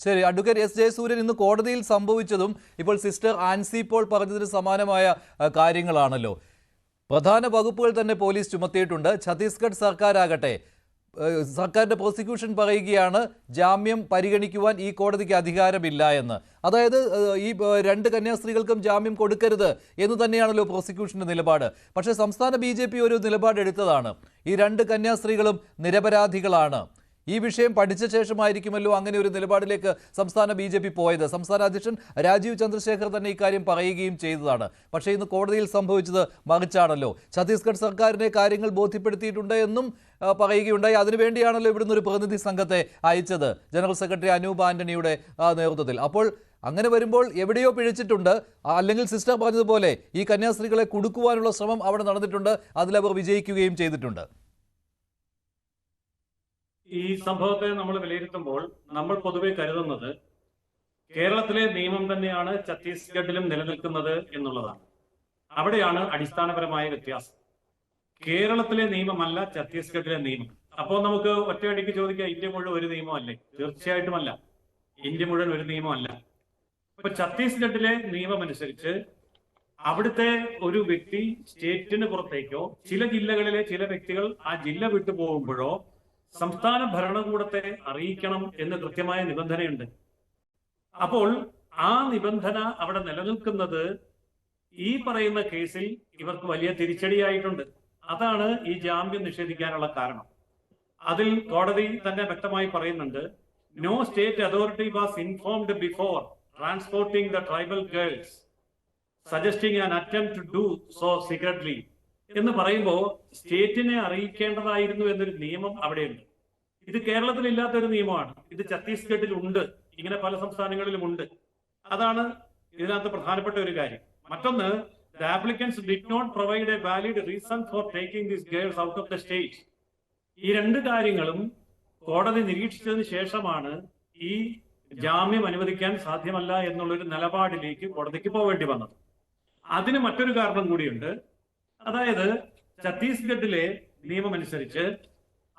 ശരി, advocate S Jayasuryan, ഇന്ന് കോടതിയിൽ സംഭവിച്ചതും ഇപ്പോൾ സിസ്റ്റർ ആൻസി പോൾ പറഞ്ഞതിന് സമാനമായ കാര്യങ്ങളാണല്ലോ. പ്രധാന വകുപ്പുകൾ തന്നെ പോലീസ് ചുമത്തിയിട്ടുണ്ട്. ഛത്തീസ്ഗഡ് സർക്കാരാകട്ടെ, സർക്കാരിൻ്റെ പ്രോസിക്യൂഷൻ പറയുകയാണ് ജാമ്യം പരിഗണിക്കുവാൻ ഈ കോടതിക്ക് അധികാരമില്ല എന്ന്. അതായത് ഈ രണ്ട് കന്യാസ്ത്രീകൾക്കും ജാമ്യം കൊടുക്കരുത് എന്ന് തന്നെയാണല്ലോ പ്രോസിക്യൂഷൻ്റെ നിലപാട്. പക്ഷേ സംസ്ഥാന BJP ഒരു നിലപാടെടുത്തതാണ്. ഈ രണ്ട് കന്യാസ്ത്രീകളും നിരപരാധികളാണ്. ഈ വിഷയം പഠിച്ച ശേഷമായിരിക്കുമല്ലോ അങ്ങനെ ഒരു നിലപാടിലേക്ക് സംസ്ഥാന BJP പോയത്. സംസ്ഥാന അധ്യക്ഷൻ രാജീവ് ചന്ദ്രശേഖർ തന്നെ ഇക്കാര്യം പറയുകയും ചെയ്തതാണ്. പക്ഷേ ഇന്ന് കോടതിയിൽ സംഭവിച്ചത് മറിച്ചാണല്ലോ. ഛത്തീസ്ഗഡ് സർക്കാരിനെ കാര്യങ്ങൾ ബോധ്യപ്പെടുത്തിയിട്ടുണ്ട് എന്നും പറയുകയുണ്ടായി. അതിനുവേണ്ടിയാണല്ലോ ഇവിടുന്ന് ഒരു പ്രതിനിധി സംഘത്തെ അയച്ചത്, ജനറൽ സെക്രട്ടറി അനൂപ് ആന്റണിയുടെ നേതൃത്വത്തിൽ. അപ്പോൾ അങ്ങനെ വരുമ്പോൾ എവിടെയോ പിഴച്ചിട്ടുണ്ട്. അല്ലെങ്കിൽ സിസ്റ്റർ പറഞ്ഞതുപോലെ ഈ കന്യാസ്ത്രീകളെ കുടുക്കുവാനുള്ള ശ്രമം അവിടെ നടന്നിട്ടുണ്ട്. അതിലവർ വിജയിക്കുകയും ചെയ്തിട്ടുണ്ട്. ഈ സംഭവത്തെ നമ്മൾ വിലയിരുത്തുമ്പോൾ നമ്മൾ പൊതുവെ കരുതുന്നത് കേരളത്തിലെ നിയമം തന്നെയാണ് ഛത്തീസ്ഗഡിലും നിലനിൽക്കുന്നത് എന്നുള്ളതാണ്. അവിടെയാണ് അടിസ്ഥാനപരമായ വ്യത്യാസം. കേരളത്തിലെ നിയമമല്ല ഛത്തീസ്ഗഡിലെ നിയമം. അപ്പോൾ നമുക്ക് ഒറ്റയടിക്ക് ചോദിക്കാം, ഇന്ത്യ മുഴുവൻ ഒരു നിയമമല്ലേ? തീർച്ചയായിട്ടുമല്ല, ഇന്ത്യ മുഴുവൻ ഒരു നിയമമല്ല. ഇപ്പൊ ഛത്തീസ്ഗഡിലെ നിയമമനുസരിച്ച് അവിടുത്തെ ഒരു വ്യക്തി സ്റ്റേറ്റിന് പുറത്തേക്കോ ചില ജില്ലകളിലെ ചില വ്യക്തികൾ ആ ജില്ല വിട്ടു പോകുമ്പോഴോ സംസ്ഥാന ഭരണകൂടത്തെ അറിയിക്കണം എന്ന് കൃത്യമായ നിബന്ധനയുണ്ട്. അപ്പോൾ ആ നിബന്ധന അവിടെ നിലനിൽക്കുന്നത് ഈ പറയുന്ന കേസിൽ ഇവർക്ക് വലിയ തിരിച്ചടിയായിട്ടുണ്ട്. അതാണ് ഈ ജാമ്യം നിഷേധിക്കാനുള്ള കാരണം. അതിൽ കോടതി തന്നെ വ്യക്തമായി പറയുന്നുണ്ട്, no state authority was informed before transporting the tribal girls suggesting an attempt to do so secretly എന്ന് പറയുമ്പോൾ സ്റ്റേറ്റിനെ അറിയിക്കേണ്ടതായിരുന്നു എന്നൊരു നിയമം അവിടെയുണ്ട്. ഇത് കേരളത്തിൽ ഇല്ലാത്തൊരു നിയമമാണ്. ഇത് ഛത്തീസ്ഗഡിൽ ഉണ്ട്. ഇങ്ങനെ പല സംസ്ഥാനങ്ങളിലും ഉണ്ട്. അതാണ് ഇതിനകത്ത് പ്രധാനപ്പെട്ട ഒരു കാര്യം. മറ്റൊന്ന്, the applicants did not provide a valid reason for taking these girls out of the state. ഈ രണ്ട് കാര്യങ്ങളും കോടതി നിരീക്ഷിച്ചതിന് ശേഷമാണ് ഈ ജാമ്യം അനുവദിക്കാൻ സാധ്യമല്ല എന്നുള്ളൊരു നിലപാടിലേക്ക് കോടതിക്ക് പോവേണ്ടി വന്നത്. അതിന് മറ്റൊരു കാരണം കൂടിയുണ്ട്. അതായത് ഛത്തീസ്ഗഡിലെ നിയമമനുസരിച്ച്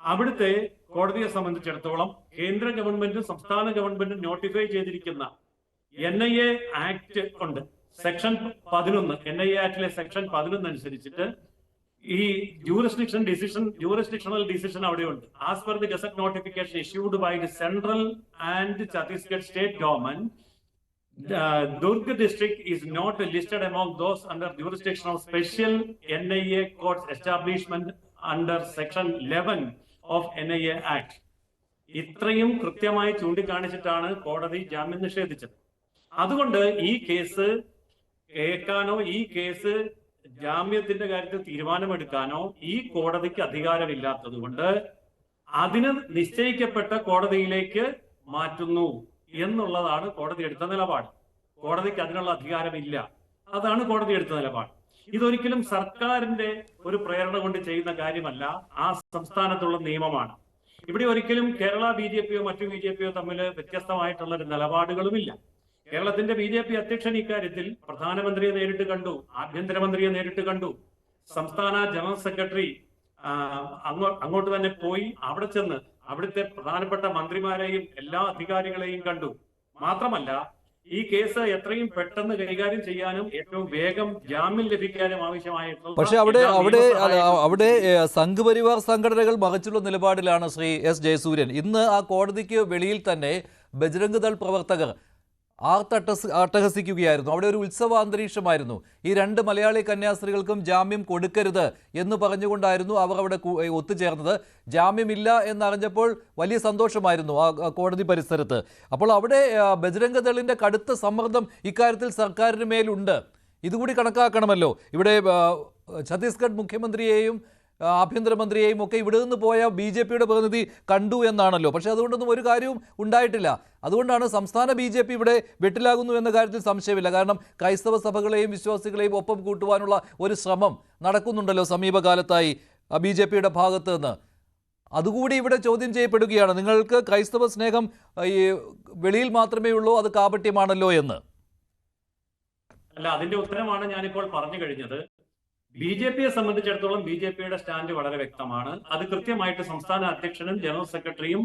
അവിടുത്തെ കോടതിയെ സംബന്ധിച്ചിടത്തോളം കേന്ദ്ര ഗവൺമെന്റും സംസ്ഥാന ഗവൺമെന്റും നോട്ടിഫൈ ചെയ്തിരിക്കുന്ന NIA ആക്ട് ഉണ്ട്. സെക്ഷൻ 11, NIA ആക്ടിലെ സെക്ഷൻ 11 അനുസരിച്ചിട്ട് ഈ ജൂറിസ്ഡിക്ഷണൽ ഡിസിഷൻ അവിടെയുണ്ട്. As per the gazette notification issued by the central and Chhattisgarh state government, Durg district is not listed among those under jurisdiction of special NIA courts establishment under section 11 of NIA Act. ഇത്രയും കൃത്യമായി ചൂണ്ടിക്കാണിച്ചിട്ടാണ് കോടതി ജാമ്യം നിഷേധിച്ചത്. അതുകൊണ്ട് ഈ case കേൾക്കാനോ ഈ case ജാമ്യത്തിന്റെ കാര്യത്തിൽ തീരുമാനമെടുക്കാനോ ഈ കോടതിക്ക് അധികാരമില്ലാത്തത് കൊണ്ട് അതിന് നിശ്ചയിക്കപ്പെട്ട കോടതിയിലേക്ക് മാറ്റുന്നു എന്നുള്ളതാണ് കോടതി എടുത്ത നിലപാട്. കോടതിക്ക് അതിനുള്ള അധികാരമില്ല. അതാണ് കോടതി എടുത്ത നിലപാട്. ഇതൊരിക്കലും സർക്കാരിന്റെ ഒരു പ്രേരണ കൊണ്ട് ചെയ്യുന്ന കാര്യമല്ല, ആ സംസ്ഥാനത്തുള്ള നിയമമാണ്. ഇവിടെ ഒരിക്കലും കേരള BJPയോ മറ്റു BJPയോ തമ്മിൽ വ്യത്യസ്തമായിട്ടുള്ള ഒരു നിലപാടുകളുമില്ല. കേരളത്തിന്റെ BJP അധ്യക്ഷൻ ഇക്കാര്യത്തിൽ പ്രധാനമന്ത്രിയെ നേരിട്ട് കണ്ടു, ആഭ്യന്തരമന്ത്രിയെ നേരിട്ട് കണ്ടു, സംസ്ഥാന ജനറൽ സെക്രട്ടറി അങ്ങോട്ട് തന്നെ പോയി അവിടെ ചെന്ന് അവിടുത്തെ പ്രധാനപ്പെട്ട മന്ത്രിമാരെയും എല്ലാ അധികാരികളെയും കണ്ടു. മാത്രമല്ല ഈ കേസ് എത്രയും പെട്ടെന്ന് കൈകാര്യം ചെയ്യാനും ഏറ്റവും വേഗം ജാമ്യം ലഭിക്കാനും ആവശ്യമായിട്ടുള്ള, പക്ഷേ അവിടെ സംഘപരിവാർ സംഘടനകൾ മറിച്ചുള്ള നിലപാടിലാണ് ശ്രീ എസ് ജയസൂര്യൻ. ഇന്ന് ആ കോടതിക്ക് വെളിയിൽ തന്നെ ബജ്രംഗ് ദൾ പ്രവർത്തകർ അട്ടഹസിക്കുകയായിരുന്നു. അവിടെ ഒരു ഉത്സവാന്തരീക്ഷമായിരുന്നു. ഈ രണ്ട് മലയാളി കന്യാസ്ത്രീകൾക്കും ജാമ്യം കൊടുക്കരുത് എന്ന് പറഞ്ഞുകൊണ്ടായിരുന്നു അവർ അവിടെ ഒത്തുചേർന്നത്. ജാമ്യമില്ല എന്നറിഞ്ഞപ്പോൾ വലിയ സന്തോഷമായിരുന്നു ആ കോടതി പരിസരത്ത്. അപ്പോൾ അവിടെ ബജ്രംഗ് ദളിൻ്റെ കടുത്ത സമ്മർദ്ദം ഇക്കാര്യത്തിൽ സർക്കാരിന് മേലുണ്ട്. ഇതുകൂടി കണക്കാക്കണമല്ലോ. ഇവിടെ ഛത്തീസ്ഗഡ് മുഖ്യമന്ത്രിയെയും ആഭ്യന്തരമന്ത്രിയെയും ഒക്കെ ഇവിടെ നിന്ന് പോയ BJPയുടെ പ്രതിനിധി കണ്ടു എന്നാണല്ലോ. പക്ഷേ അതുകൊണ്ടൊന്നും ഒരു കാര്യവും ഉണ്ടായിട്ടില്ല. അതുകൊണ്ടാണ് സംസ്ഥാന BJP ഇവിടെ വെട്ടിലാകുന്നു എന്ന കാര്യത്തിൽ സംശയമില്ല. കാരണം ക്രൈസ്തവ സഭകളെയും വിശ്വാസികളെയും ഒപ്പം കൂട്ടുവാനുള്ള ഒരു ശ്രമം നടക്കുന്നുണ്ടല്ലോ സമീപകാലത്തായി BJPയുടെ ഭാഗത്ത് നിന്ന്. അതുകൂടി ഇവിടെ ചോദ്യം ചെയ്യപ്പെടുകയാണ്. നിങ്ങൾക്ക് ക്രൈസ്തവ സ്നേഹം ഈ വെളിയിൽ മാത്രമേ ഉള്ളൂ, അത് കാപട്യമാണല്ലോ എന്ന്. അല്ല, അതിന്റെ ഉത്തരമാണ് ഞാനിപ്പോൾ പറഞ്ഞു കഴിഞ്ഞത്. BJPയെ സംബന്ധിച്ചിടത്തോളം BJPയുടെ സ്റ്റാൻഡ് വളരെ വ്യക്തമാണ്. അത് കൃത്യമായിട്ട് സംസ്ഥാന അധ്യക്ഷനും ജനറൽ സെക്രട്ടറിയും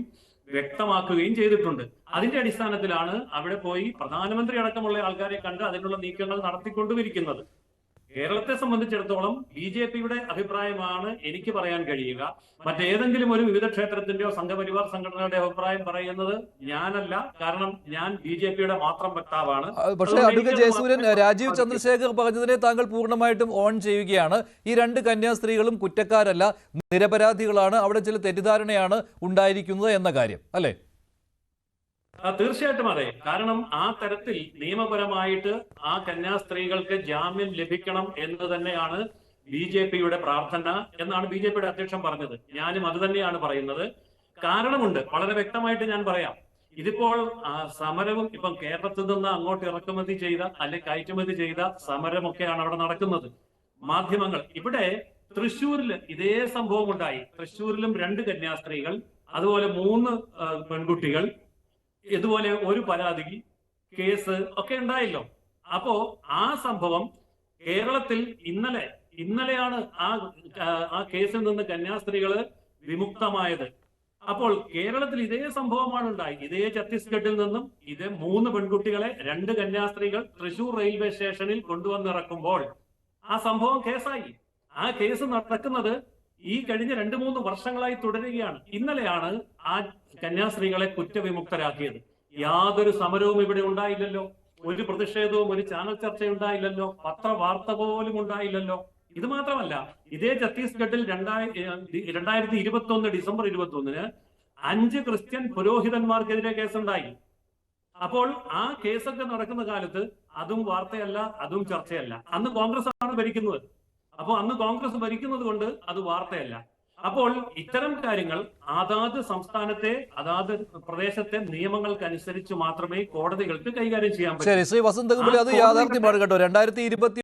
വ്യക്തമാക്കുകയും ചെയ്തിട്ടുണ്ട്. അതിന്റെ അടിസ്ഥാനത്തിലാണ് അവിടെ പോയി പ്രധാനമന്ത്രി അടക്കമുള്ള ആൾക്കാരെ കണ്ട് അതിനുള്ള നീക്കങ്ങൾ നടത്തിക്കൊണ്ടുമിരിക്കുന്നത്. കേരളത്തെ സംബന്ധിച്ചിടത്തോളം BJPയുടെ അഭിപ്രായമാണ് എനിക്ക് പറയാൻ കഴിയുക. മറ്റേതെങ്കിലും ഒരു വിവിധ ക്ഷേത്രത്തിന്റെയോ സംഘപരിവാർ സംഘടനയുടെ അഭിപ്രായം പറയുന്നത് ഞാനല്ല. കാരണം ഞാൻ BJPയുടെ മാത്രം വക്താവാണ്. പക്ഷേ അഡ്വക്കേറ്റ് ജയസൂര്യൻ, രാജീവ് ചന്ദ്രശേഖർ പറഞ്ഞതിനെ താങ്കൾ പൂർണ്ണമായിട്ടും ഓൺ ചെയ്യുകയാണ്. ഈ രണ്ട് കന്യാസ്ത്രീകളും കുറ്റക്കാരല്ല, നിരപരാധികളാണ്, അവിടെ ചില തെറ്റിദ്ധാരണയാണ് ഉണ്ടായിരിക്കുന്നത് എന്ന കാര്യം അല്ലേ? തീർച്ചയായിട്ടും അതെ. കാരണം ആ തരത്തിൽ നിയമപരമായിട്ട് ആ കന്യാസ്ത്രീകൾക്ക് ജാമ്യം ലഭിക്കണം എന്ന് തന്നെയാണ് BJPയുടെ പ്രാർത്ഥന എന്നാണ് BJPയുടെ അധ്യക്ഷൻ പറഞ്ഞത്. ഞാനും അത് തന്നെയാണ് പറയുന്നത്. കാരണമുണ്ട്, വളരെ വ്യക്തമായിട്ട് ഞാൻ പറയാം. ഇതിപ്പോൾ സമരവും ഇപ്പം കേരളത്തിൽ നിന്ന് അങ്ങോട്ട് ഇറക്കുമതി ചെയ്ത അല്ലെങ്കിൽ കയറ്റുമതി ചെയ്ത സമരമൊക്കെയാണ് അവിടെ നടക്കുന്നത്. മാധ്യമങ്ങൾ ഇവിടെ തൃശ്ശൂരിൽ ഇതേ സംഭവം ഉണ്ടായി. തൃശ്ശൂരിലും 2 കന്യാസ്ത്രീകൾ, അതുപോലെ 3 പെൺകുട്ടികൾ, ഇതുപോലെ ഒരു പരാതി കേസ് ഒക്കെ ഉണ്ടായല്ലോ. അപ്പോ ആ സംഭവം കേരളത്തിൽ ഇന്നലെയാണ് ആ കേസിൽ നിന്ന് കന്യാസ്ത്രീകള് വിമുക്തമായത്. അപ്പോൾ കേരളത്തിൽ ഇതേ സംഭവമാണ് ഉണ്ടായി. ഇതേ ഛത്തീസ്ഗഡിൽ നിന്നും ഇതേ 3 പെൺകുട്ടികളെ 2 കന്യാസ്ത്രീകൾ തൃശൂർ റെയിൽവേ സ്റ്റേഷനിൽ കൊണ്ടുവന്നിറക്കുമ്പോൾ ആ സംഭവം കേസായി. ആ കേസ് നടക്കുന്നത് ഈ കഴിഞ്ഞ 2-3 വർഷങ്ങളായി തുടരുകയാണ്. ഇന്നലെയാണ് ആ കന്യാസ്ത്രീകളെ കുറ്റവിമുക്തരാക്കിയത്. യാതൊരു സമരവും ഇവിടെ ഉണ്ടായില്ലല്ലോ, ഒരു പ്രതിഷേധവും, ഒരു ചാനൽ ചർച്ച ഉണ്ടായില്ലല്ലോ, പത്രവാർത്ത പോലും ഉണ്ടായില്ലല്ലോ. ഇത് മാത്രമല്ല, ഇതേ ഛത്തീസ്ഗഡിൽ 2021 ഡിസംബർ 21 5 ക്രിസ്ത്യൻ പുരോഹിതന്മാർക്കെതിരെ കേസുണ്ടായി. അപ്പോൾ ആ കേസൊക്കെ നടക്കുന്ന കാലത്ത് അതും വാർത്തയല്ല, അതും ചർച്ചയല്ല. അന്ന് കോൺഗ്രസ് ആണ് ഭരിക്കുന്നത്. അപ്പോൾ അന്ന് കോൺഗ്രസ് ഭരിക്കുന്നത് കൊണ്ട് അത് വാർത്തയല്ല. അപ്പോൾ ഇത്തരം കാര്യങ്ങൾ അതാത് സംസ്ഥാനത്തെ അതാത് പ്രദേശത്തെ നിയമങ്ങൾക്കനുസരിച്ച് മാത്രമേ കോടതികൾക്ക് കൈകാര്യം ചെയ്യാൻ പറ്റൂ. ശരി, ശ്രീ വസന്തകുമാരി, അത് യാഥാർത്ഥ്യമാണ് കേട്ടോ. 2020